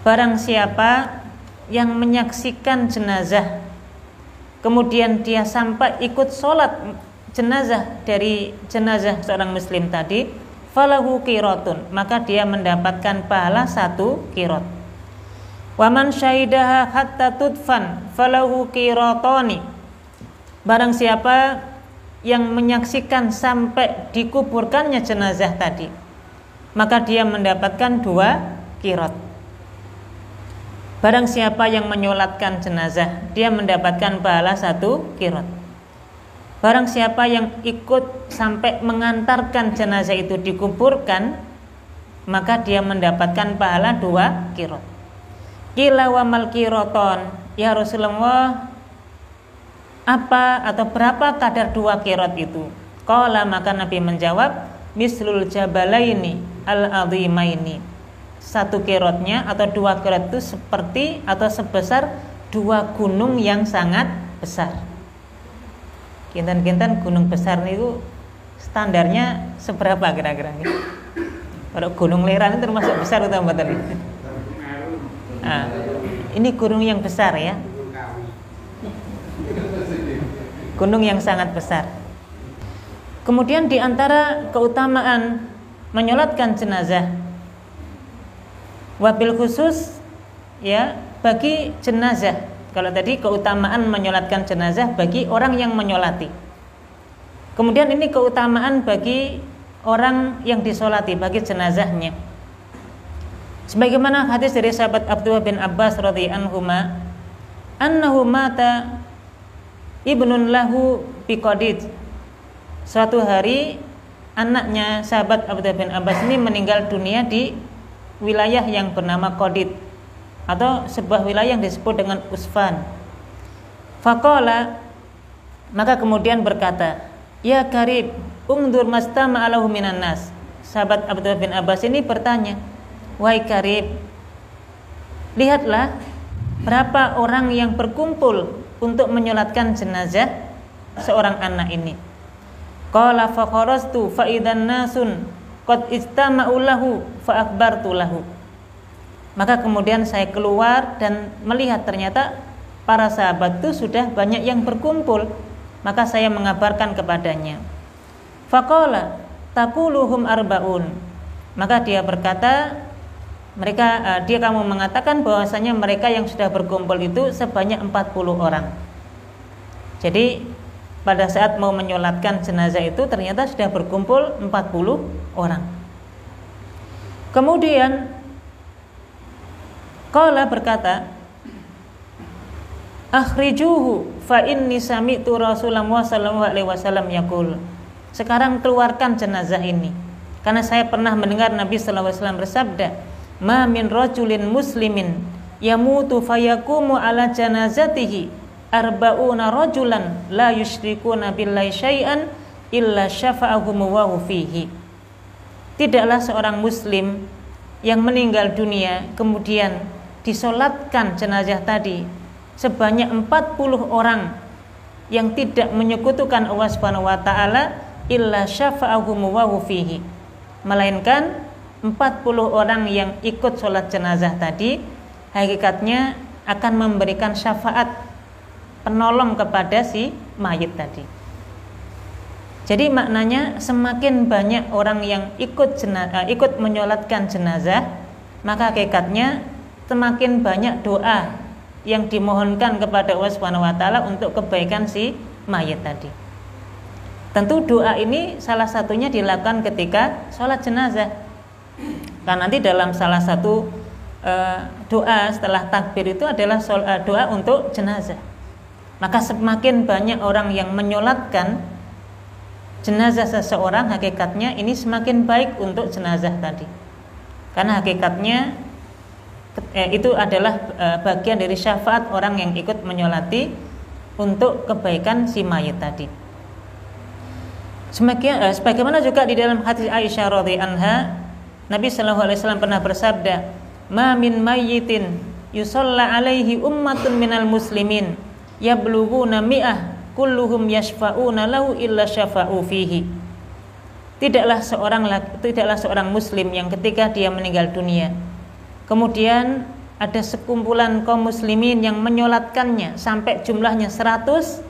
barang siapa yang menyaksikan jenazah kemudian dia sampai ikut sholat jenazah dari jenazah seorang muslim tadi, falahu qiratun, maka dia mendapatkan pahala 1 qirat. Wa man syahidaha hatta tudfan falahu qiratani, barang siapa yang menyaksikan sampai dikuburkannya jenazah tadi, maka dia mendapatkan 2 qirat. Barang siapa yang menyolatkan jenazah, dia mendapatkan pahala 1 qirat. Barang siapa yang ikut sampai mengantarkan jenazah itu dikuburkan, maka dia mendapatkan pahala 2 qirat. Qila wa mal qiraton, ya Rasulullah, apa atau berapa kadar 2 qirat itu? Qala, maka Nabi menjawab, mislul jabalaini al-azimaini. 1 qiratnya atau 2 qirat itu seperti atau sebesar 2 gunung yang sangat besar. Kinten-kinten gunung besar itu standarnya seberapa kira-kira? Kalau gunung Leran itu termasuk besar atau mboten? Nah, ini gunung yang besar ya. Gunung yang sangat besar. Kemudian di antara keutamaan menyolatkan jenazah, wabil khusus ya bagi jenazah. Kalau tadi keutamaan menyolatkan jenazah bagi orang yang menyolati. Kemudian ini keutamaan bagi orang yang disolati, bagi jenazahnya. Sebagaimana hadis dari sahabat Abdullah bin Abbas radhiyallahu anhuma, annahu mata ibnun lahu biqadid. Suatu hari anaknya sahabat Abdullah bin Abbas ini meninggal dunia di wilayah yang bernama Qadid, atau sebuah wilayah yang disebut dengan Usfan. Faqala, maka kemudian berkata, ya Karib, ungdur mastama alahu minan nas. Sahabat Abdullah bin Abbas ini bertanya, wahai Karib, lihatlah berapa orang yang berkumpul untuk menyolatkan jenazah seorang anak ini. Qala faqarastu fa idan nasun qad istama'u lahu fa akhbartu lahu. Maka kemudian saya keluar dan melihat ternyata para sahabat itu sudah banyak yang berkumpul, maka saya mengabarkan kepadanya. Faqala taquluhum arbaun, maka dia berkata, dia kamu mengatakan bahwasanya mereka yang sudah berkumpul itu sebanyak 40 orang. Jadi pada saat mau menyolatkan jenazah itu ternyata sudah berkumpul 40 orang. Kemudian qala berkata, akhrijuhu fa inni sami'tu Rasulullah sallallahu alaihi wasallam yaqul. Sekarang keluarkan jenazah ini, karena saya pernah mendengar Nabi sallallahu alaihi wasallam bersabda, ma min rajulin muslimin yamutu fayaqumu ala janazatihi arba'una rajulan la yusyrikuna billahi syai'an illa syafa'ahum wa fihi. Tidaklah seorang muslim yang meninggal dunia kemudian disolatkan jenazah tadi sebanyak 40 orang yang tidak menyekutukan Allah Subhanahu wa taala illa syafa'ahum wa fihi, melainkan 40 orang yang ikut sholat jenazah tadi hakikatnya akan memberikan syafaat penolong kepada si mayit tadi. Jadi maknanya semakin banyak orang yang ikut menyolatkan jenazah, maka hakikatnya semakin banyak doa yang dimohonkan kepada Allah Subhanahu wa taala untuk kebaikan si mayit tadi. Tentu doa ini salah satunya dilakukan ketika sholat jenazah. Karena nanti dalam salah satu doa setelah takbir itu adalah doa untuk jenazah. Maka semakin banyak orang yang menyolatkan jenazah seseorang, hakikatnya ini semakin baik untuk jenazah tadi. Karena hakikatnya itu adalah bagian dari syafaat orang yang ikut menyolati untuk kebaikan si mayit tadi. Sebagaimana juga di dalam hadis Aisyah radhiyallahu anha, Nabi sallallahu alaihi wasallam pernah bersabda, "Ma min mayyitin yusalla alaihi ummatun minal muslimin yablughuna mi'ah kulluhum yashfa'una lahu illa syafa'u fihi." Tidaklah seorang muslim yang ketika dia meninggal dunia kemudian ada sekumpulan kaum muslimin yang menyolatkannya sampai jumlahnya 100,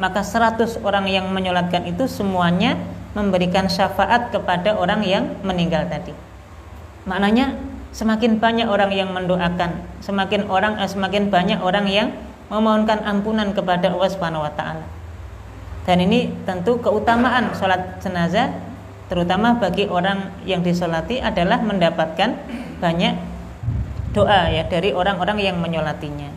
maka 100 orang yang menyolatkan itu semuanya memberikan syafaat kepada orang yang meninggal tadi. Maknanya semakin banyak orang yang mendoakan, semakin banyak orang yang memohonkan ampunan kepada Allah Subhanahu wa taala. Dan ini tentu keutamaan sholat jenazah, terutama bagi orang yang disolati adalah mendapatkan banyak doa ya dari orang-orang yang menyolatinya.